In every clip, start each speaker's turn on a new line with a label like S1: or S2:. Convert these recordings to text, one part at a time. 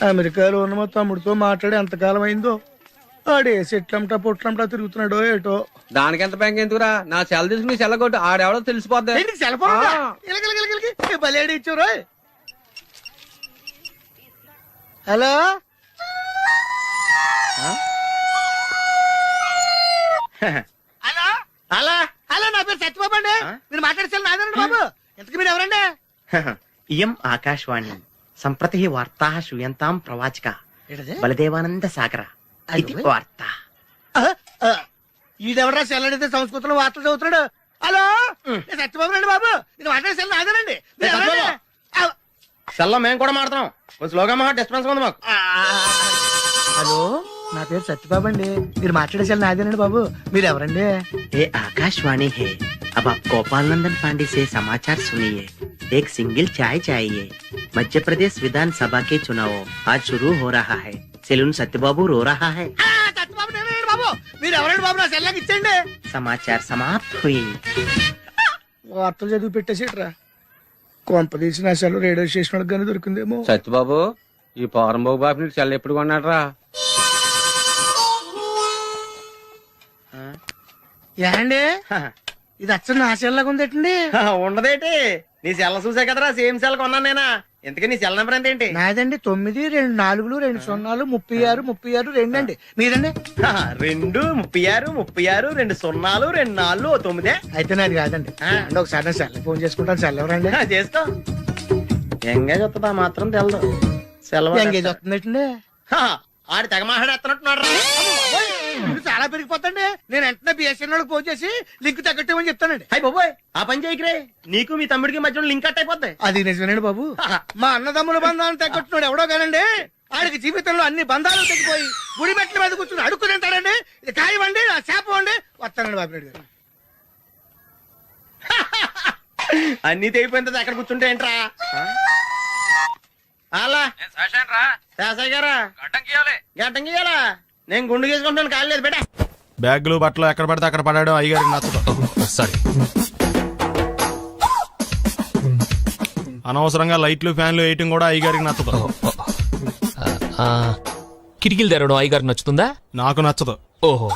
S1: అమెరికాలో ఉన్న మా తమ్ముడితో మాట్లాడి ఎంతకాలం అయిందో ఆడే సెట్లంటా పొట్లంటా తిరుగుతున్నాడో ఏటో.
S2: దానికి ఎంత బ్యాంక్ ఎందుకురా? నా సెల్ తీసుకుని నీ సెల్ కొట్టు, ఆడెవడో తెలిసిపోద్ది.
S1: సెల్ ఫోన్ బలేడి ఇచ్చారు. హలో హలో
S3: అలా
S1: హలో, నా పేరు సత్యబాబు అండి. మీరు మాట్లాడేసారు నాదండి బాబు. ఎంతకు మీరు ఎవరండి?
S3: ఇయం ఆకాశవాణి సంప్రతి వార్తా శ్రూయంతాం ప్రవాచక బలదేవానంద సాగర ఇది వార్త.
S1: ఈడెవరా సెల్ అడిగితే సంస్కృతంలో వార్తలు చదువుతున్నాడు. హలో, నేను సత్యబాబు రండి బాబు. ఇది మాట్లాడే సెల్ నాదేనండి. మీరు ఎవరండి?
S3: సెల్లో మేము కూడా మాడుతున్నాం. కొంచెం స్లోగా మా డిస్టర్బెన్స్ ఉంది మాకు.
S1: హలో, నా పేరు సత్యబాబు అండి. మీరు మాట్లాడే సెల్ నాదేనండి బాబు. మీరు ఎవరండి?
S3: ये आकाशवाणी है। अब आप गोपाल नंदन पांडे से समाचार सुनिए। एक सिंगल चाय चाहिए। मध्य प्रदेश विधानसभा के चुनाव आज शुरू हो रहा है। सेलून सत्यबाबू रो रहा है।
S1: సత్యబాబు నేనండి బాబు. మీరు ఎవరండి బాబు? నా సెల్ నాకు ఇచ్చండి.
S3: समाचार समाप्त हुई।
S1: వార్తలు చదివి పెట్టేసేట్రా. కొంపదీసి నా సెల్ రేడియో స్టేషన్ వాళ్ళకి కానీ దొరికిందేమో.
S2: సత్యబాబు, ఈ పౌరంబాబు బాబు నీకు సెల్ ఎప్పుడు కొన్నాడరా?
S1: ఏండి ఇది అచ్చ నా సెల్ లాగా ఉందేటండి.
S3: ఉండదేటి, నీ సెల్ చూసా కదరా సేమ్ సెల్ కొన్నాను నేనా. ఎందుకని నీ సెల్ నెంబర్ ఎంతేంటి?
S1: నాదండి 9 2 4 2 0 36 36 2 అండి. మీదండి?
S3: 2 36 36 2 0 2 4 9.
S1: అయితే నాది కాదండి. అంటే ఒకసారి నా సెల్ ఫోన్ చేసుకుంటాను. సెల్ ఎవరండి?
S3: చేసుకో. ఎంగేజ్ వస్తుందా మాత్రం తెలదు. సెలవు
S1: ఎంగేజ్ వస్తుందండి.
S3: ఆడి తెగ మాట్లాడేస్తున్నట్టున్నాడు.
S1: ఇది చాలా పెరిగిపోతండి. నేను వెంటనే బిఎస్ఎన్ఎల్ ఫోన్ చేసి లింక్ తగ్గట్టమని చెప్తానండి.
S3: అయ్యి బాబోయ్, ఆ పని చేయకరే. నీకు మీ తమ్ముడికి మధ్యలో లింక్ కట్ అయిపోద్ది.
S1: అది నిజమేనండి బాబు. మా అన్నదమ్ముల బంధాలను తగ్గట్టున్నాడు ఎవడో కానండి. ఆడికి జీవితంలో అన్ని బంధాలు తగ్గిపోయి గుడి మెట్ల మీద కూర్చుని అడుక్కు తింటాడండి. ఇది కాయవండి, నా శాపం అండి. వస్తానండి బాబు నాయుడు గారు.
S3: అన్ని తెగిపోయింది అక్కడ కూర్చుంటే ఏంట్రా? అలా శాసయ్య గారా గడ్డం గీయాలా? నేను గుండు గీసుకుంటాను, కాలేదు బేటా.
S4: బ్యాగులు బట్టలు ఎక్కడ పడితే అక్కడ పడడం అయ్యగారికి నచ్చదు.
S5: సారీ.
S4: అనవసరంగా లైట్లు ఫ్యాన్లు వేయటం కూడా అయ్యగారికి నచ్చదు.
S5: కిటికీలు తెరవడం అయ్యగారికి నచ్చుతుందా?
S4: నాకు నచ్చదు.
S5: ఓహో.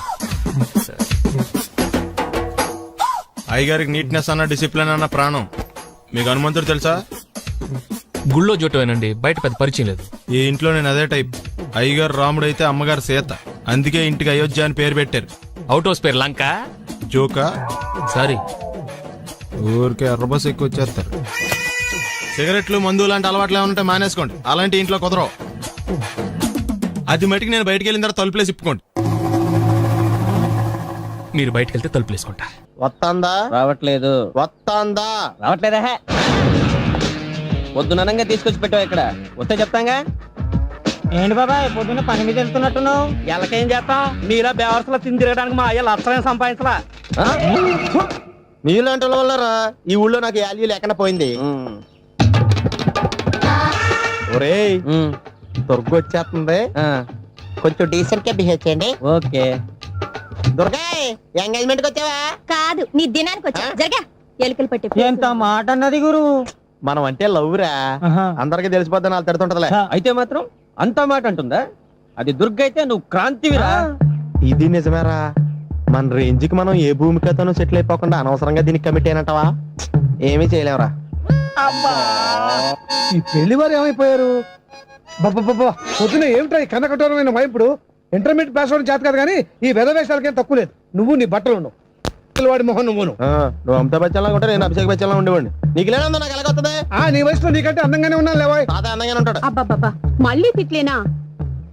S4: అయ్యగారికి నీట్నెస్ అన్న డిసిప్లిన్ అన్న ప్రాణం. మీకు హనుమంతుడు తెలుసా?
S5: గుళ్ళో జోటమేనండి, బయట పెద్ద పరిచయం లేదు.
S4: ఈ ఇంట్లో నేను అదే టైప్. అయ్యగారు రాముడు అయితే అమ్మగారు సీత. అందుకే ఇంటికి అయోధ్య అని పేరు పెట్టారు.
S5: అవుట్ హౌస్ పేరు లంక.
S4: జోకా?
S5: సారీ.
S4: ఊరికే ఎర్రబస్ ఎక్కువ వచ్చేస్తారు. సిగరెట్లు మందు లాంటి అలవాట్లు ఏమంటే మానేసుకోండి. అలాంటి ఇంట్లో కుదరవు. అది మటుకు నేను బయటికి వెళ్ళిన తర్వాత తలుపులేసి ఇప్పుకోండి.
S5: మీరు బయటకు వెళ్తే తలుపులు వేసుకుంటా.
S3: వస్తాందా?
S2: రావట్లేదు.
S3: వస్తాందా?
S2: రావట్లేదా? పొద్దునంగా తీసుకొచ్చి పెట్టావు ఇక్కడ. వస్తే చెప్తాంగా.
S6: ఏంటి బాబాయ్ పొద్దున్న పని మీద వెళ్తున్నట్టున్నావు?
S2: ఎలాకేం చేస్తాం? మీలా బేవర్సలో తిని తిరగడానికి మా అయ్య లక్షణం సంపాదించలా.
S3: మీలాంటి వాళ్ళరా ఈ ఊళ్ళో నాకు వాల్యూ లేకుండా పోయింది. ఒరేయ్, దుర్గ వచ్చేస్తుంది. కొంచెం డీసెంట్ గా బిహేవ్ చేయండి.
S2: ఓకే.
S3: దుర్గాయ్, ఎంగేజ్మెంట్ కి వచ్చావా?
S7: కాదు, నీ దినానికి వచ్చా. జరగా ఎలుకలు పట్టి.
S6: ఎంత మాట అన్నది గురు.
S3: మనం అంటే లవ్ రా. అందరికి తెలిసిపోద్ది, నాకు తిడుతుంటదిలే.
S2: అయితే మాత్రం అంతా మాట అంటుందా? అది దుర్గ అయితే నువ్వు క్రాంతివిరా.
S3: ఇది నిజమేరా. మన రేంజ్ కి మనం ఏ భూమికతోనూ సెటిల్ అయిపోకుండా అనవసరంగా దీనికి కమిట్ అయినట్టవా? ఏమీ చేయలేవురా.
S1: ఈ పెళ్లి వారు ఏమైపోయారు? బాబా పొద్దున ఏమిటా ఈ కన్నకఠోరమైన వైపుడు? ఇంటర్మీడియట్ పాస్ అవడం చేత కాదు కానీ ఈ వెధవేషాలకేం తక్కువ లేదు. నువ్వు నీ బట్టలు ఉండవు, వాడి మొహం నువ్వును.
S3: నువ్వు అమితాబ్ బచ్చన్ లాగా ఉంటే నేను అభిషేక్ బచ్చన్ లాగా ఉండేవాడిని. నీకు లేదా నాకు ఎలాగొస్తుంది?
S1: నీ వయసులో నీకంటే అందంగానే ఉన్నాను లేవా?
S3: అదే అందంగానే ఉంటాడు.
S7: అబ్బాబ్బా మళ్ళీ తిట్లేనా?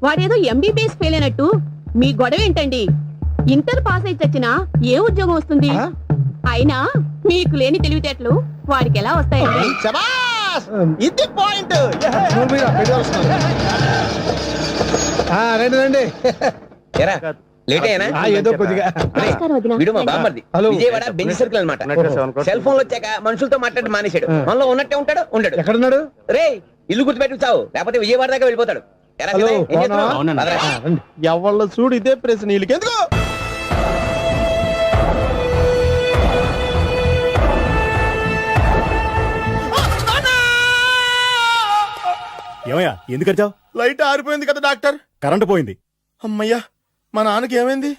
S7: వాడేదో ఎంబీబీఎస్ ఫెయిల్ అయినట్టు మీ గొడవ ఏంటండి? ఇంటర్ పాస్ అయి చచ్చినా ఏ ఉద్యోగం వస్తుంది? అయినా మీకు లేని తెలివితేటలు వాడికి ఎలా వస్తాయండి?
S3: ఇది పాయింట్.
S1: రండి రండి.
S2: లేట్ అయినా
S1: ఏదో కొద్దిగా.
S2: వీడు మా బామ్మర్ది. విజయవాడ బెంజ్ సర్కిల్ అన్నమాట. సెల్ ఫోన్ వచ్చాక మనుషులతో మాట్లాడి మానేశాడు. మనలో ఉన్నట్టే ఉంటాడు, ఉండడు.
S1: ఎక్కడున్నాడు?
S2: రే, ఇల్లు గుర్తుపెట్టి చావు, లేకపోతే విజయవాడ దాకా వెళ్ళిపోతాడు.
S3: ఎవళ్ళ చూడు ఇదే ప్రశ్న. వీళ్ళకి ఎందుకు?
S8: ఏమయ్యా ఎందుకు వచ్చావు?
S4: లైట్ ఆరిపోయింది కదా డాక్టర్.
S8: కరెంటు పోయింది.
S4: అమ్మయ్యా, మా నాన్నకి ఏమైంది?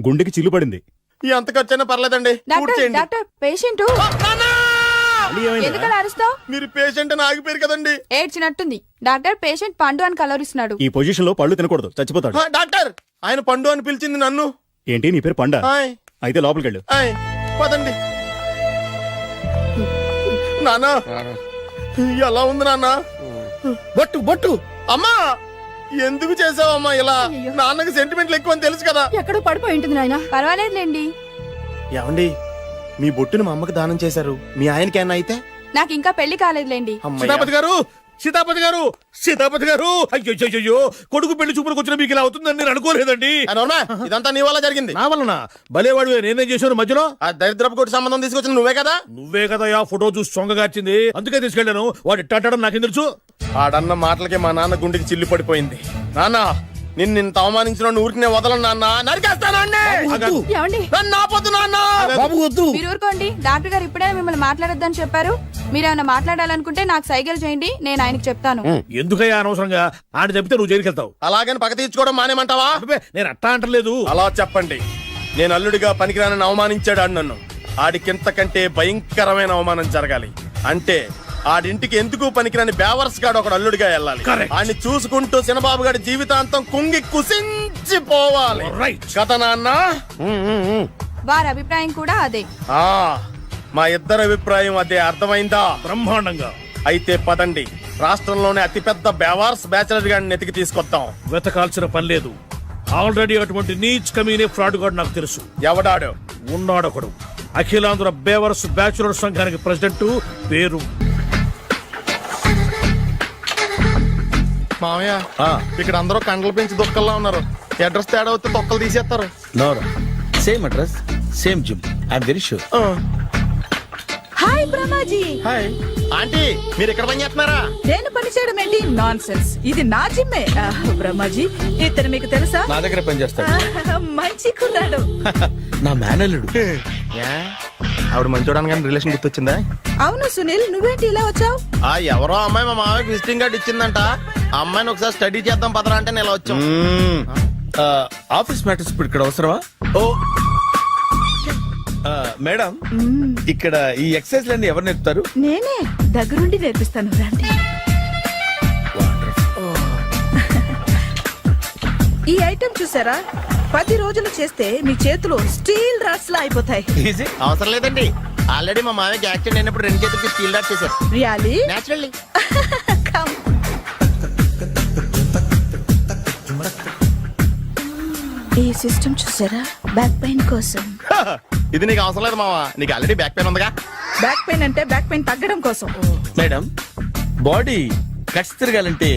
S8: గుండెకి చిల్లు పడింది.
S4: ఎంత ఖర్చైనా పర్లేదండి, పూర్తి చేయండి.
S9: పేషెంట్
S8: మళ్ళీ ఏమైంది?
S9: ఎందుకలా అరుస్తావు?
S4: మీరు పేషెంట్ అని ఆగిపోయారు కదండి.
S9: ఏడ్చినట్టుంది. డాక్టర్ పేషెంట్ పండు అని కలరిస్తున్నాడు.
S8: ఈ పొజిషన్ లో పళ్ళు తినకూడదు, చచ్చిపోతాడు.
S4: డాక్టర్, ఆయన పండు అని పిలిచింది నన్ను.
S8: ఏంటి నీ పేరు పండా?
S4: ఆయ్,
S8: అయితే లోపలికి వెళ్ళు.
S4: ఆయ్, పదండి. నాన్న, ఎలా ఉంది నాన్న?
S1: బొట్టు బొట్టు
S4: అమ్మా, ఎందుకు చేసావమ్మా ఇలా? నాన్నకి సెంటిమెంట్లు ఎక్కువ అని తెలుసు కదా.
S9: ఎక్కడో పడిపోయి ఉంటుంది నాయన. పర్వాలేదులేండి.
S4: ఏమండి, మీ బొట్టుని మా అమ్మకి దానం చేశారు, మీ ఆయనకి ఏమన్నా అయితే?
S9: నాకు ఇంకా పెళ్లి కాలేదులేండి.
S1: సీతాపతి గారు, సీతాపతి గారు, సీతాపతి గారు, అయ్యో కొడుకు పెళ్లి చూపులకు వచ్చిన మీకు ఇలా అవుతుందని నేను అనుకోలేదండి.
S4: ఇదంతా నీ వల్ల జరిగింది.
S1: నా వలన భలేవాడు, నేనేం చేశాను మధ్యలో?
S4: ఆ దరిద్రపు కొట్టి సంబంధం తీసుకొచ్చిన నువ్వే కదా.
S1: నువ్వే కదా ఆ ఫోటో చూసి సొంగగార్చింది, అందుకే తీసుకెళ్ళాను. వాడు ఇట్టాడడం నాకేం తెలుసు?
S4: ఆడన్న మాటలకి మా నాన్న గుండెకి చిల్లు పడిపోయింది. నాన్న, నిన్ను అవమానించిన ఊరికి నేను వదలను నాన్న, నరికేస్తాను.
S9: ఏమండి?
S4: నన్ను ఆపొద్దు నాన్న.
S1: బాబు వద్దు.
S9: మీరు ఊరుకోండి. డాక్టర్ గారు ఇప్పుడే మిమ్మల్ని మాట్లాడొద్దని చెప్పారు. మీరేమైనా మాట్లాడాలనుకుంటే నాకు సైగలు చేయండి, నేను ఆయనకి చెప్తాను.
S1: ఎందుకయ్యా అనవసరంగా ఆడ చెప్తే నువ్వు జైలుకి వెళ్తావు.
S4: అలాగని పక్క తీర్చుకోవడం మానేమంటావా?
S1: అబ్బే, నేను అట్టా అంటలేదు.
S4: అలా చెప్పండి. నేను అల్లుడిగా పనికిరానని అవమానించాడు ఆడు నన్ను. ఆడికింతకంటే భయంకరమైన అవమానం జరగాలి. అంటే ఆడింటికి ఎందుకు పనికిరాని బేవర్స్ గాడు ఒకడు అల్లుడిగా వెళ్ళాలి. ఆడిని చూసుకుంటూ చిన్నబాబు గారి జీవితాంతం కుంగి కుసించిపోవాలి. కదా నాన్న?
S9: వారి అభిప్రాయం కూడా అదే.
S4: ఆ, మా ఇద్దరి అభిప్రాయం అదే. అర్థమైందా?
S1: బ్రహ్మాండంగా.
S4: అయితే పదండి, రాష్ట్రంలోనే అతిపెద్ద బేవార్స్ బ్యాచిలర్ గాడిని ఎతికి తీసుకొద్దాం.
S1: వెతకాల్సిన పని లేదు. ఆల్రెడీ అటువంటి నీచ్ కమీనే ఫ్రాడ్ గాడు నాకు తెలుసు.
S4: ఎవడాడు?
S1: ఉన్నాడొకడు. అఖిలాంధ్ర బేవర్స్ బ్యాచులర్ సంఘానికి ప్రెసిడెంట్, పేరు
S4: మామయ్య. ఇక్కడ అందరూ కండలు పెంచి దుక్కల్లా ఉన్నారు. అడ్రస్ తేడా వస్తే తొక్కలు తీసేస్తారు.
S10: Same address, same gym. I'm very sure.
S9: Hi Brahmaji.
S4: Hi aunty, మీరు ఇక్కడ పని చేస్తున్నారా?
S9: నేను పని చేయడం ఏంటి? Non sense. ఇది నా జిమ్మే. బ్రహ్మాజీ, ఇతను మీకు తెలుసా?
S10: నా దగ్గర పని చేస్తాడు.
S9: మంచి కుర్రాడు.
S10: నా మేనల్లుడు.
S4: ఆవిడ మంచోడానికి కానీ రిలేషన్ గుర్తొచ్చిందా?
S9: అవును సునీల్, నువ్వేంటి ఇలా వచ్చావు?
S4: ఆ ఎవరో అమ్మాయి మా మామయ్యకి విజిటింగ్ కార్డు ఇచ్చిందంట. ఆ అమ్మాయిని ఒకసారి స్టడీ చేద్దాం పదరా అంటే నేను ఇలా వచ్చాం.
S10: ఆఫీస్ మ్యాటర్స్ ఇప్పుడు ఇక్కడ అవసరమా? ఓ మేడం, ఇక్కడ ఈ ఎక్సర్సైజ్ లన్నీ ఎవరు నేర్పుతారు?
S9: నేనే దగ్గరుండి నేర్పిస్తాను, రండి. ఈ ఐటెం చూసారా? 10 రోజులు చేస్తే మీ చేతులు స్టీల్ రాట్స్ లా అయిపోతాయి.
S4: అవసరం లేదండి, ఆల్రెడీ మా మామయ్యకి యాక్సిడెంట్ అయినప్పుడు 2 చేతులకి స్టీల్ డాట్ చేశారు.
S9: రియల్లీ?
S4: నేచురల్లీ.
S9: కమ్. ఈ సిస్టమ్ చూసారా? బ్యాక్ పెయిన్ కోసం.
S4: ఇది నీకు అవసరం లేదు మావా, నీకు ఆల్రెడీ బ్యాక్ పెయిన్ ఉందిగా.
S9: బ్యాక్ పెయిన్ అంటే బ్యాక్ పెయిన్ తగ్గడం కోసం.
S10: మేడం, బాడీ కట్స్ తిరగాలంటే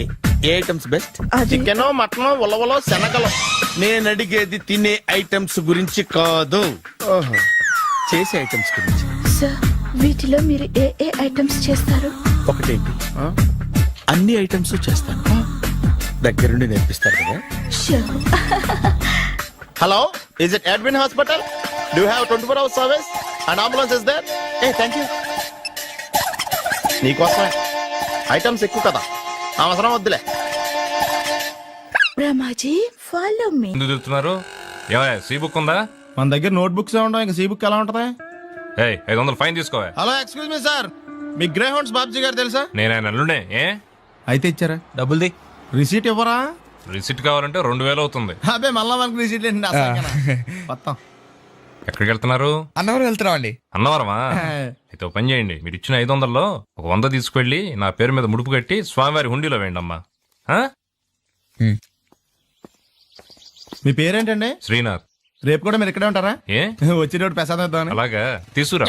S10: ఏ ఐటమ్స్ బెస్ట్?
S4: చికెన్, మటన్, ఉలవలో, శనగలు.
S10: నేను అడిగేది తినే ఐటమ్స్ గురించి కాదు, చేసే ఐటమ్స్ గురించి.
S9: సార్, వీటిలో మీరు ఏ ఏ ఐటమ్స్ చేస్తారు?
S10: ఒకటేంటి, అన్ని ఐటమ్స్ చేస్తాను. దగ్గరుండి నేర్పిస్తారు కదా.
S4: Hello, is it admin hospital? Do you have 24 hours service and ambulance is there? A thank you. నీకోసమే. ఐటమ్స్ ఎక్కువ కదా, అవసరం వద్దులే.
S9: Brahmaji, follow me.
S5: ఎందుకు తిరుగుతున్నారు? ఏమయ్య, సీ బుక్ ఉందా?
S4: మన దగ్గర నోట్ బుక్స్ ఉండవు, ఇంకా సీ బుక్ ఎలా ఉంటది?
S5: 500 ఫైన్ తీసుకోవా.
S4: హలో, ఎక్స్క్యూజ్ మీ సార్, మీ గ్రే హౌండ్స్ బాబ్జీ గారు తెలుసా?
S5: నేను ఆయన అల్లుడే. ఏ
S4: అయితే ఇచ్చారా?
S5: డబ్బుల్ది
S4: రిసీట్ ఇవ్వరా?
S5: రిసిట్ కావాలంటే 2000 అవుతుంది.
S4: అదే మళ్ళా మనకి రిసీట్ ఏంటి? మొత్తం
S5: ఎక్కడికి వెళ్తున్నారు?
S10: అన్నవరం వెళ్తున్నాం అండి.
S5: అన్నవరమా? అయితే ఒక పని చేయండి, మీరు ఇచ్చిన 500లో ఒక 100 తీసుకెళ్లి నా పేరు మీద ముడుపు కట్టి స్వామివారి హుండీలో వేయండి అమ్మా.
S4: మీ పేరేంటండి?
S5: శ్రీనాథ్.
S4: రేపు కూడా మీరు ఇక్కడే ఉంటారా?
S5: ఏ
S4: వచ్చేటప్పుడు ప్రసాదం ఇద్దామని.
S5: అలాగా, తీసుకురా.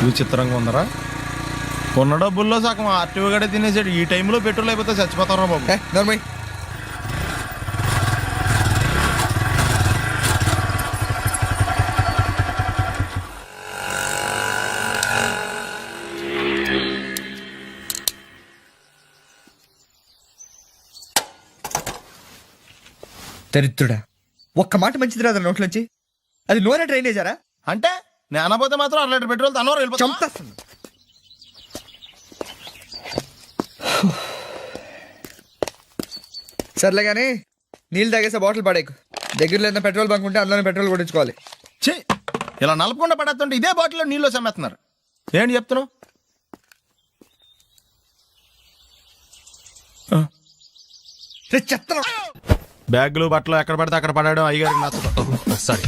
S4: విచిత్రంగా ఉందరా, ఉన్న డబ్బుల్లో సగం ఆర్టీఓ గడే తినేసాడు. ఈ టైంలో పెట్రోల్ అయిపోతే చచ్చిపోతారా బాబు.
S10: దరిద్రుడా, ఒక్క మాట మంచిది రాదు నోట్లోంచి. అది నూనె డ్రైనేజారా?
S4: అంటే నేను అనబోతే మాత్రం 1 లీటర్ పెట్రోల్ తనవారు వెళ్ళిపోతాం.
S11: సర్లే కానీ నీళ్ళు తాగేసే బాటిల్ పడేకు. దగ్గరలో ఏదైనా పెట్రోల్ బంక్ ఉంటే అందులోనే పెట్రోల్ కొట్టించుకోవాలి.
S10: ఛీ, ఇలా నలపకుండా పడేస్తుంటే ఇదే బాటిల్లో నీళ్ళు సమ్మేస్తున్నారు. ఏంటి చెప్తున్నావు?
S11: చెత్త
S10: బ్యాగులు బట్టలు ఎక్కడ పడితే అక్కడ పడాడు అయ్యగారికి నచ్చదు.
S5: సారీ.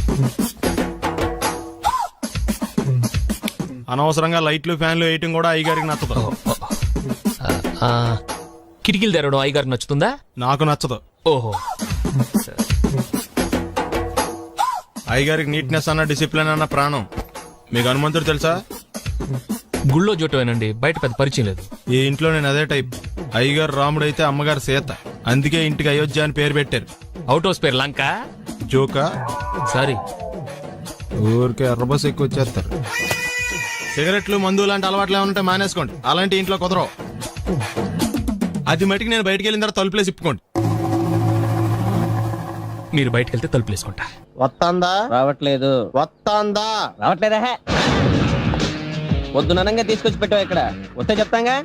S10: అనవసరంగా లైట్లు ఫ్యాన్లు వేయటం కూడా అయ్యగారికి నచ్చదు.
S5: కిటికీలు తెరవడం అయ్యగారికి నచ్చుతుందా?
S10: నాకు నచ్చదు.
S5: ఓహో.
S10: అయ్యగారికి నీట్నెస్ అన్న డిసిప్లిన్ అన్న ప్రాణం. మీకు హనుమంతుడు తెలుసా?
S5: గుళ్ళో జోటమేనండి, బయట పెద్ద పరిచయం లేదు.
S10: ఈ ఇంట్లో నేను అదే టైప్. అయ్యగారు రాముడు అయితే అమ్మగారు సీత. అందుకే ఇంటికి అయోధ్య అని పేరు పెట్టారు.
S5: అవుట్ హౌస్ పేరు లంక.
S10: జోకా?
S5: సారీ.
S10: ఊరికే ఎర్రబస్ ఎక్కువ వచ్చేస్తారు. సిగరెట్లు మందు లాంటి అలవాట్లు ఏమంటే మానేసుకోండి. అలాంటి ఇంట్లో కుదరవు. అది మటుకు నేను బయటికి వెళ్ళిన తర్వాత తలుపులేసి ఇప్పుకోండి.
S5: మీరు బయటకు వెళ్తే తలుపులు వేసుకుంటా.
S2: వస్తాందా? రావట్లేదు. వస్తాందా? రావట్లేదా? పొద్దుననంగా తీసుకొచ్చి పెట్టావు ఇక్కడ. వస్తే చెప్తాంగా.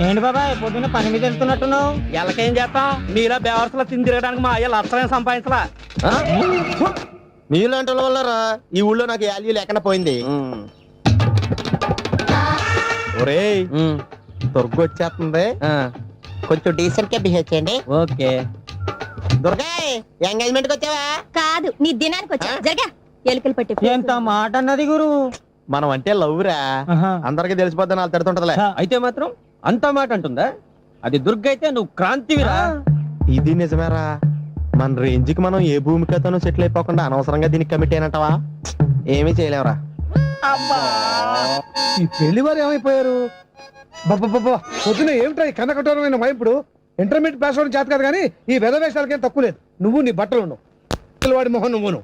S6: ఏంటి బాబాయ్ పొద్దున్న పని మీద వెళ్తున్నట్టున్నావు?
S2: ఎలాకేం చేస్తాం? మీలా బేవర్సలా తిని తిరగడానికి మా అయ్య లక్షణం సంపాదించలా. మీలాంటి వాళ్ళ వల్లరా ఈ ఊళ్ళో నాకు వాల్యూ లేకుండా పోయింది. ఒరేయ్, దుర్గ వచ్చేస్తుంది. కొంచెం డీసెంట్ గా బిహేవ్ చేయండి. ఓకే. దుర్గా, ఎంగేజ్మెంట్ కి వచ్చావా?
S7: కాదు, నీ దినానికి వచ్చా. జరగా ఎలుకలు పట్టి
S6: ఎంత మాట అన్నది గురు.
S2: మనం అంటే లవ్ రా. అందరికి తెలిసిపోద్దని వాళ్ళు తిడుతుంటదిలే. అయితే మాత్రం అంత మాట అంటుందా? అది దుర్గ అయితే నువ్వు క్రాంతివిరా. ఇది నిజమేరా. మన రేంజ్ కి మనం ఏ భూమికతోనూ సెటిల్ అయిపోకుండా అనవసరంగా దీనికి కమిట్ అయినట్టవా? ఏమీ చేయలేవురా.
S1: ఈ పెళ్లి వారు ఏమైపోయారు? పొద్దున ఏమిటా ఈ కన్నకఠోరమైన వైపుడు? ఇంటర్మీడియట్ పాస్ అవడం చేత కాదు కానీ ఈ వెధవేషాలకేం తక్కువ లేదు. నువ్వు నీ బట్టలు ఉండవు, వాడి మొహం నువ్వును.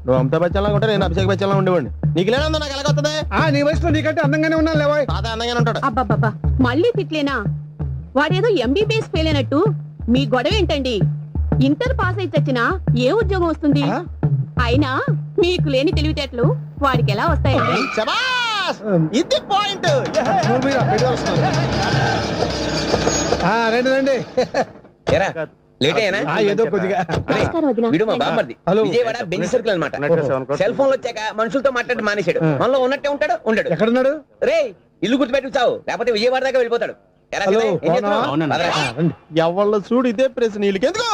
S2: నువ్వు అమితాబ్ బచ్చన్ లాగా ఉంటే నేను అభిషేక్ బచ్చన్ లాగా ఉండేవాడిని. నీకు లేనందో నాకు ఎలాగొస్తుంది?
S1: నీ వయసులో నీకంటే అందంగానే ఉన్నాను లేవా?
S2: తాత అందంగానే ఉంటాడు.
S7: అబ్బాబ్బా మళ్ళీ తిట్లేనా? వాడేదో ఎంబీబీఎస్ ఫెయిల్ అయినట్టు మీ గొడవ ఏంటండి? ఇంటర్ పాస్ అయి చచ్చినా ఏ ఉద్యోగం వస్తుంది? అయినా మీకు లేని తెలివితేటలు వాడికి ఎలా వస్తాయండి?
S2: శభాష్! ఇది పాయింట్.
S1: రండి రండి.
S2: ఏదో కొద్దిగా విజయవాడ బెంజ్ సర్కిల్ అనమాట. సెల్ ఫోన్ వచ్చాక మనుషులతో మాట్లాడి మానేశాడు. మనలో ఉన్నట్టే ఉంటాడు. ఉండడు.
S1: ఎక్కడున్నాడు?
S2: రే, ఇల్లు గుర్తుపెట్టి చావు, లేకపోతే విజయవాడ దాకా వెళ్ళిపోతాడు. ఎవళ్ళ చూడు ఇదే ప్రశ్న. వీళ్ళకి ఎందుకు?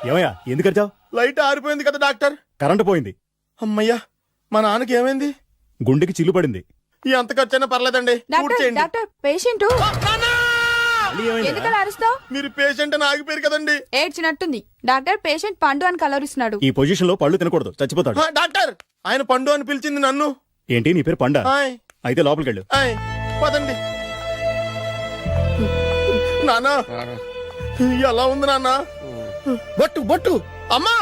S8: ఏమయ్యా, ఎందుకు వచ్చావు?
S4: లైట్ ఆరిపోయింది కదా డాక్టర్.
S8: కరెంటు పోయింది.
S4: అమ్మయ్యా, మా నాన్నకి ఏమైంది?
S8: గుండెకి చిల్లు పడింది.
S4: ఎంత ఖర్చైనా పర్లేదండి.
S9: డాక్టర్ పేషెంట్ ఎందుకలా అరుస్తావు?
S4: మీరు పేషెంట్ అని ఆగిపోయారు కదండి.
S9: ఏడ్చినట్టుంది. డాక్టర్ పేషెంట్ పండు అని కలవరిస్తున్నాడు.
S8: ఈ పొజిషన్ లో పళ్ళు తినకూడదు, చచ్చిపోతాడు.
S4: డాక్టర్, ఆయన పండు అని పిలిచింది నన్ను.
S8: ఏంటి, నీ పేరు పండా? అయితే లోపలికి వెళ్ళు.
S4: పదండి. నాన్న, ఎలా ఉంది నాన్న?
S10: బొట్టు బొట్టు.
S4: అమ్మా,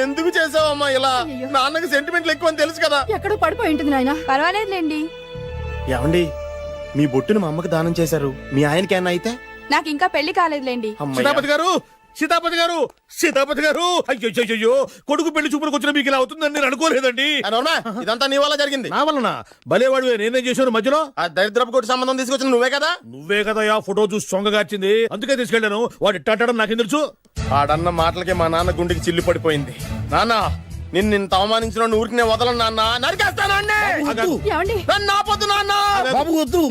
S4: ఎందుకు చేసావమ్మా ఇలా? నాన్నకి సెంటిమెంట్లు ఎక్కువ అని తెలుసు కదా.
S9: ఎక్కడో పడిపోయి ఉంటుంది నాయన. పర్వాలేదులేండి.
S4: ఏమండి, మీ బొట్టును మా అమ్మకి దానం చేశారు. మీ ఆయనకి ఏమన్నా అయితే?
S9: నాకు ఇంకా పెళ్లి కాలేదులేండి.
S10: సీతాపతి గారు, సీతాపతి గారు, సీతాపతి గారు. అయ్యో, కొడుకు పెళ్లి చూపులకు వచ్చిన మీకు ఇలా అవుతుందని నేను అనుకోలేదండి.
S4: ఇదంతా నీ వల్ల జరిగింది.
S10: నా వలన? భలేవాడు, నేనేం చేశాను మధ్యలో?
S4: ఆ దరిద్రపు కొట్టి సంబంధం తీసుకొచ్చిన నువ్వే కదా.
S10: నువ్వే కదా ఆ ఫోటో చూసి సొంగగార్చింది. అందుకే తీసుకెళ్ళాను. వాడు ఇట్టాడడం నాకేం తెలుసు?
S4: ఆడన్న మాటలకే మా నాన్న గుండెకి చిల్లు పడిపోయింది. నాన్న, నిన్ను ఇంత అవమానించిన ఊరికి నేను వదలను నాన్న. నరికేస్తానండి. నన్ను ఆపొద్దు నాన్న.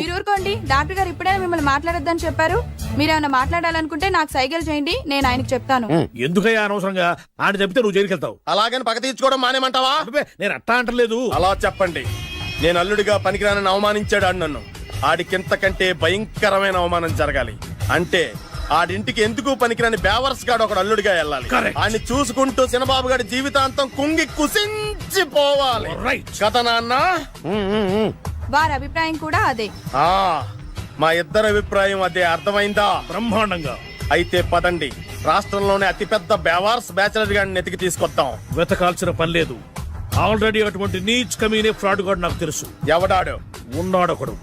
S9: మీరు ఊరుకోండి. డాక్టర్ గారు ఇప్పుడైనా మిమ్మల్ని మాట్లాడొద్దని చెప్పారు. మీరేమైనా మాట్లాడాలనుకుంటే నాకు సైగలు చేయండి, నేను ఆయనకు చెప్తాను.
S10: ఎందుకయ్యా అనవసరంగా? ఆయన చెప్తే నువ్వు జైలుకి వెళ్తావు.
S4: అలాగని పక్క తీర్చుకోవడం మానేమంటావా?
S10: నేను అట్టా అంటలేదు.
S4: అలా చెప్పండి. నేను అల్లుడిగా పనికిరానని అవమానించాడు ఆడు నన్ను. ఆడికింతకంటే భయంకరమైన అవమానం జరగాలి. అంటే ఆడింటికి ఎందుకు పనికిరాని బేవర్స్ గాడు ఒకడు అల్లుడిగా వెళ్ళాలి. ఆడిని చూసుకుంటూ చిన్నబాబు గారి జీవితాంతం కుంగి కుసించిపోవాలి కదా నాన్న.
S9: వారి అభిప్రాయం కూడా అదే.
S4: మా ఇద్దరి అభిప్రాయం అదే. అర్థమైందా?
S10: బ్రహ్మాండంగా.
S4: అయితే పదండి, రాష్ట్రంలోనే అతిపెద్ద బేవార్స్ బ్యాచిలర్ గాడిని ఎతికి తీసుకొద్దాం.
S10: వెతకాల్సిన పని లేదు. ఆల్రెడీ అటువంటి నీచ్ కమీనే ఫ్రాడ్ గాడు నాకు తెలుసు.
S4: ఎవడాడు?
S10: ఉన్నాడొకడు.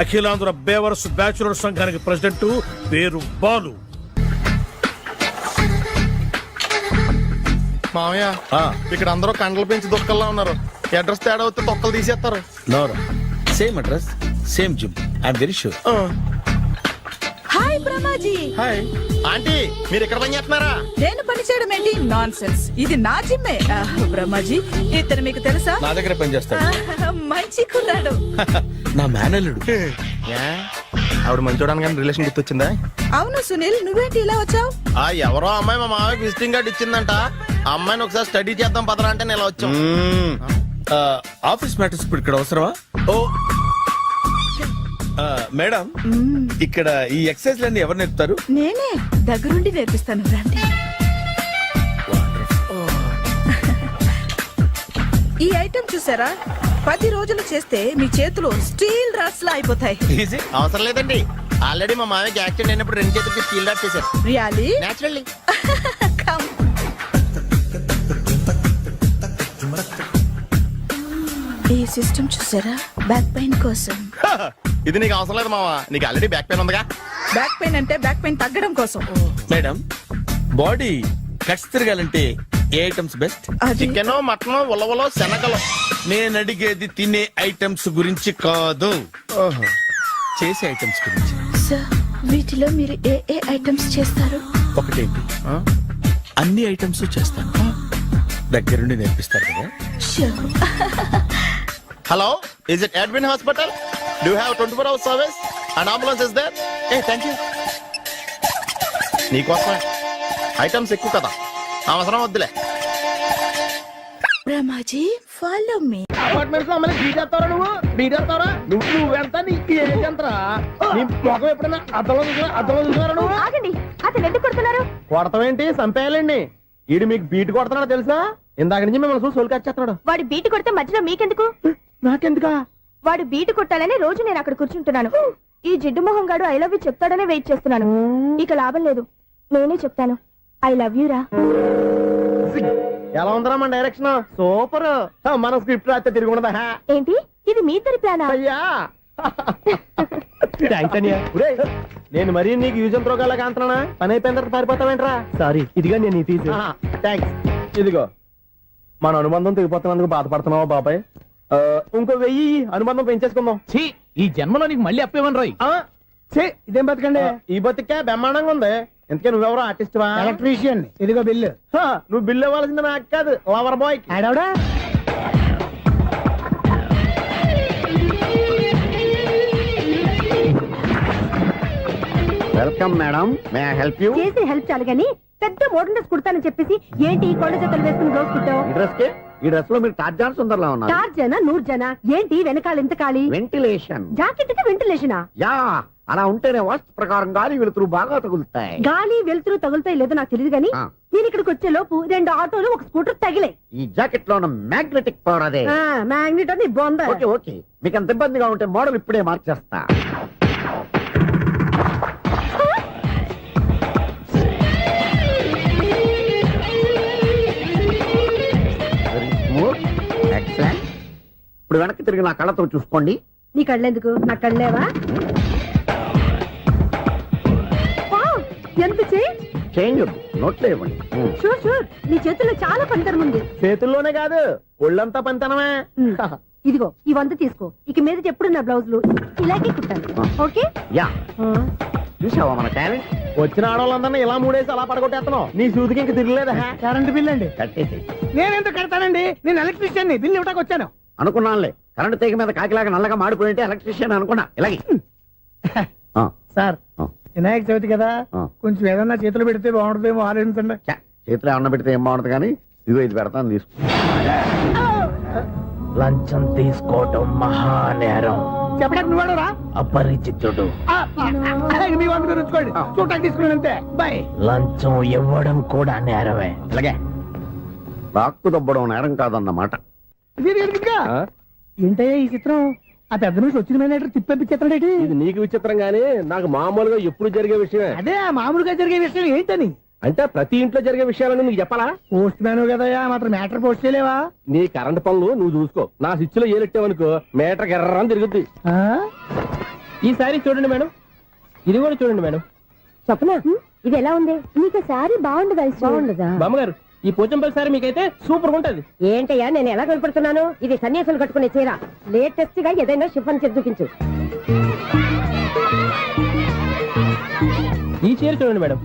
S10: అఖిలాంధ్ర బేవర్స్ బ్యాచులర్ సంఘానికి ప్రెసిడెంట్, పేరు బాలు.
S4: మామయ్య ఇక్కడ అందరూ కండలు పెంచి దుక్కల్లా ఉన్నారు. అడ్రస్ తేడా వస్తే తొక్కలు తీసేస్తారు.
S1: Same address same gym I'm very sure.
S9: Hi Brahmaji.
S4: Hi aunty, మీరు ఇక్కడ పని చేస్తున్నారా?
S9: నేను పని చేయడం ఏంటి? Non sense. ఇది నా జిమ్మే. బ్రహ్మాజీ, ఇతను మీకు తెలుసా?
S1: నా దగ్గర పని చేస్తాడు.
S9: మంచి కుర్రాడు.
S1: నా మేనల్లుడు.
S4: ఆవిడ మంచోడానికి కానీ రిలేషన్ గుర్తొచ్చిందా?
S9: అవును సునీల్, నువ్వేంటి ఇలా వచ్చావు?
S4: ఎవరో అమ్మాయి మా మామయ్యకి విజిటింగ్ కార్డు ఇచ్చిందంట. ఆ అమ్మాయిని ఒకసారి స్టడీ చేద్దాం పదరా అంటే నేను ఇలా వచ్చాం.
S1: ఆఫీస్ మ్యాటర్స్ ఇప్పుడు ఇక్కడ అవసరమా? ఓ మేడం, ఇక్కడ ఈ ఎక్సర్సైజ్ లన్నీ ఎవరు నేర్పుతారు?
S9: నేనే దగ్గరుండి నేర్పిస్తాను, రండి. ఈ ఐటెం చూసారా? 10 రోజులు చేస్తే మీ చేతులు స్టీల్ రాట్స్ లా అయిపోతాయి.
S1: ఈజీ.
S4: అవసరం లేదండి, ఆల్రెడీ మా మామయ్యకి యాక్సిడెంట్ అయినప్పుడు 2 చేతులకి స్టీల్ డాట్ చేశారు.
S9: రియాలీ?
S4: నేచురల్లీ.
S9: Come. ఈ సిస్టమ్ చూసారా? బ్యాక్ పెయిన్ కోసం.
S4: ఇది నీకు అవసరం లేదు మావా, నీకు ఆల్రెడీ బ్యాక్ పెయిన్ ఉందిగా.
S9: బ్యాక్ పెయిన్ అంటే బ్యాక్ పెయిన్ తగ్గడం కోసం.
S1: మేడం, బాడీ కట్స్ తిరగాలంటే ఏ ఐటమ్స్ బెస్ట్?
S9: అది
S4: చికెన్, మటన్, ఉలవలో, శనగలు.
S1: నేను అడిగేది తినే ఐటమ్స్ గురించి కాదు, చేసే ఐటమ్స్ గురించి.
S9: సార్, వీటిలో మీరు ఏ ఏ ఐటమ్స్ చేస్తారు?
S1: ఒకటేంటి, అన్ని ఐటమ్స్ చేస్తాను. దగ్గరుండి నేర్పిస్తారు కదా.
S9: Sure.
S4: Hello, is it admin hospital? Do have 24 hours service and ambulance is there? Thank you. నీకోసమే ఐటమ్స్ ఎక్కువ కదా, అవసరం వద్దులే.
S9: బ్రహ్మాజీ, ఫాలో మీ.
S2: అపార్ట్మెంట్స్ లో అమ్మని బీటేస్తారా? నువ్వెంత నీకు ఎంతరా? నీ ముఖం ఎప్పుడైనా అర్థంలో చూసారా నువ్వు?
S7: ఆగండి, అతను ఎందుకు కొడుతున్నారు?
S2: కొడతావేంటి? చంపేయాలండి. ఈడు మీకు బీట్ కొడుతున్నాడు తెలుసా? ఇందాక నుంచి మిమ్మల్ని చూసి సోల్కొచ్చేస్తున్నాడు.
S7: వాడు బీటు కొడితే మధ్యలో మీకెందుకు?
S2: నాకెందుకా?
S7: వాడు బీటు కొట్టాలని రోజు నేను అక్కడ కూర్చుంటున్నాను. ఈ జిడ్డు మొహం గాడు ఐ లవ్ యూ చెప్తాడనే వెయిట్ చేస్తున్నాను. ఇక లాభం లేదు, నేనే చెప్తాను. ఐ లవ్ యూ రా.
S2: ఎలా ఉందరా మన డైరెక్షన్? సూపర్. మన స్క్రిప్ట్ రాస్తే తిరిగి ఉండదా?
S7: ఏంటి ఇది మీ ఇద్దరి ప్లానా?
S2: అయ్యా నేను మరీ నీకు యూజ్ అంత రోగాలకు అంటున్నా. పని అయిపోయిన తర్వాత పారిపోతావేంట్రా? సారీ, ఇదిగా నేను థ్యాంక్స్. ఇదిగో, మన అనుబంధం తెగిపోతున్నందుకు బాధపడుతున్నావా బాబాయ్? ఇంకో 1000 అనుబంధం పెంచేసుకుందాం.
S6: ఈ జన్మలో నీకు మళ్ళీ అప్పేమని రాయి.
S2: ఇదేం బతకండి? ఈ బతికే బ్రహ్మాండంగా ఉంది. ఎందుకే నువ్వెవరో ఆర్టిస్ట్ వా? ఎలక్ట్రీషియన్. ఇదిగో బిల్లు. నువ్వు బిల్లు ఇవ్వాల్సింది నాకు కాదు, లవర్ బాయ్. ఆడవడా?
S1: Welcome madam, may I help you?
S7: చేసి హెల్ప్ చాలు గాని పెద్ద మోడల్ డ్రెస్ కుడతానని చెప్పేసి ఏంటి కొండ జతలు వేసుకుని బ్లౌజ్ కుట్టావు?
S1: ఈ డ్రెస్ లో మీరు టార్జాన్ సుందర్లా ఉన్నారు.
S7: 4 జన 100 జన ఏంటి వెనకాల ఎంత ఖాళీ?
S1: వెంటిలేషన్.
S7: జాకెట్ కి వెంటిలేషనా?
S1: యా, అలా ఉంటేనే వాస్తు ప్రకారం గాలి వెలుతురు బాగా తగులుతాయి.
S7: గాలి వెలుతురు తగులుతాయి లేదో నాకు తెలియదు గానీ నేను ఇక్కడికి వచ్చే లోపు 2 ఆటోలు 1 స్కూటర్ తగిలాయి.
S1: ఈ జాకెట్ లో ఉన్న మ్యాగ్నెటిక్ పవర్ అదే.
S7: మ్యాగ్నెట్ అని బొంద.
S1: ఓకే ఓకే, మీకు అంత ఇబ్బందిగా ఉంటే మోడల్ ఇప్పుడే మార్చేస్తా. ఎక్సలెంట్. ఇప్పుడు వెనక్కి తిరిగి నా కళ్ళతో చూసుకోండి.
S7: నీ కళ్ళెందుకు? నా కళ్ళేవా? ఎంత
S1: చేంజ్ నోట్లో ఇవ్వండి.
S7: షూర్ షూర్, నీ చేతుల్లో చాలా పనితనం ఉంది.
S2: చేతుల్లోనే కాదు, ఒళ్ళంతా పనితనమే.
S7: ఇదిగో ఈ 100 తీసుకో. ఇక మీద ఎప్పుడు నా బ్లౌజులు ఇలాగే కుట్టాను. ఓకే?
S1: యా, చూసావా మన టాలెంట్?
S2: వచ్చిన ఆడవాళ్ళందరినీ ఇలా మూడేసి అలా పడగొట్టేస్తున్నావు. నీ సూదికి ఇంక తిరగలేదా? కరెంట్ బిల్ అండి.
S1: కట్టేసి.
S2: నేనెందుకు కడతానండి? నేను ఎలక్ట్రీషియన్ ని. బిల్లు ఇవ్వడానికి వచ్చాను.
S1: అనుకున్నానులే, కరెంట్ తీగ మీద కాకిలాగా నల్లగా మాడిపోయింటే ఎలక్ట్రీషియన్ అనుకున్నా. ఇలాగే
S2: సార్, వినాయక చవితి కదా, కొంచెం ఏదన్నా చేతులు పెడితే బాగుంటుందేమో ఆలోచించండి.
S1: చేతిలో అన్న పెడితే ఏం బాగుంటుంది కానీ ఇదిగో ఇది పెడతాను, తీసుకో.
S6: లంచం తీసుకోవటం మహానేరం.
S2: చెప్పడానికి నువ్వాడరా?
S6: అపరిచితుడు.
S2: మీ వంద మీరు ఉంచుకోండి, చూడటానికి తీసుకున్నాను అంతే. బాయ్.
S6: లంచం ఇవ్వడం కూడా నేరమే.
S1: ఇలాగే రాక్కు దబ్బడం నేరం కాదన్నమాట.
S2: ఏంటయ్యా ఈ చిత్రం? ఆ పెద్ద నుంచి వచ్చిన మేనేటర్ తిప్పించేస్తాడేటి? ఇది నీకు విచిత్రం గానీ నాకు మామూలుగా ఎప్పుడు జరిగే విషయమే. అదే మామూలుగా జరిగే విషయం ఏంటని? అంటే ప్రతి ఇంట్లో జరిగే విషయాలని నీకు చెప్పాలా? పోస్ట్ మ్యాన్ కదయ్యా, మాత్రం మేటర్ పోస్ట్ చేయలేవా? నీ కరెంట్ పనులు నువ్వు చూసుకో. నా స్విచ్ లో ఏలెట్టావనుకో మేటర్ ఎర్రని తిరుగుద్ది. ఈసారి చూడండి మేడం, ఇది కూడా చూడండి మేడం.
S7: చెప్పనా? ఇది ఎలా ఉంది? నీకు సారీ బాగుండదా? బాగుండదా?
S2: బామ్మగారు,
S6: ఈ పోచంపల్లి సారీ మీకైతే సూపర్ ఉంటది.
S7: ఏంటయ్యా నేను ఎలా కనపడుతున్నాను? ఇది సన్యాసులు కట్టుకునే చీర. లేటెస్ట్ గా ఏదైనా షిఫన్ చేసి చూపించు.
S6: ఈ చీర చూడండి మేడం.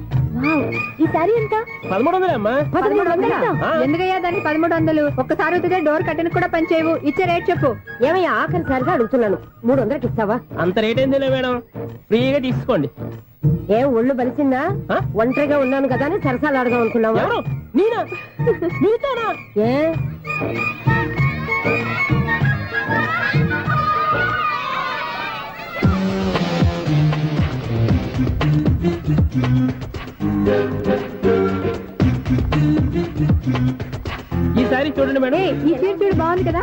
S7: ఈ సారీ ఎంత?
S6: 1300 అమ్మా.
S7: 1300? ఎందుకయ్యా దానికి 1300? ఒక్కసారి అవుతుందే డోర్ కట్టెన్ కూడా పనిచేయవు. ఇచ్చే రేట్ చెప్పు. ఏమయ్యా ఆఖరిసారిగా అడుగుతున్నాను, 300కి ఇస్తావా?
S6: అంత రేట్ ఏందిలే మేడం, ఫ్రీగా తీసుకోండి.
S7: ఏం ఒళ్ళు బలిసిందా? ఒంటరిగా ఉన్నాను కదా అని సరసాలు అడదాం అనుకున్నావా?
S6: ఎవరు? నేనా? నీతోనా?
S7: ఏ
S6: ఈ సారీ చూడండి మేడం.
S7: ఈ చీర చూడు బాగుంది కదా.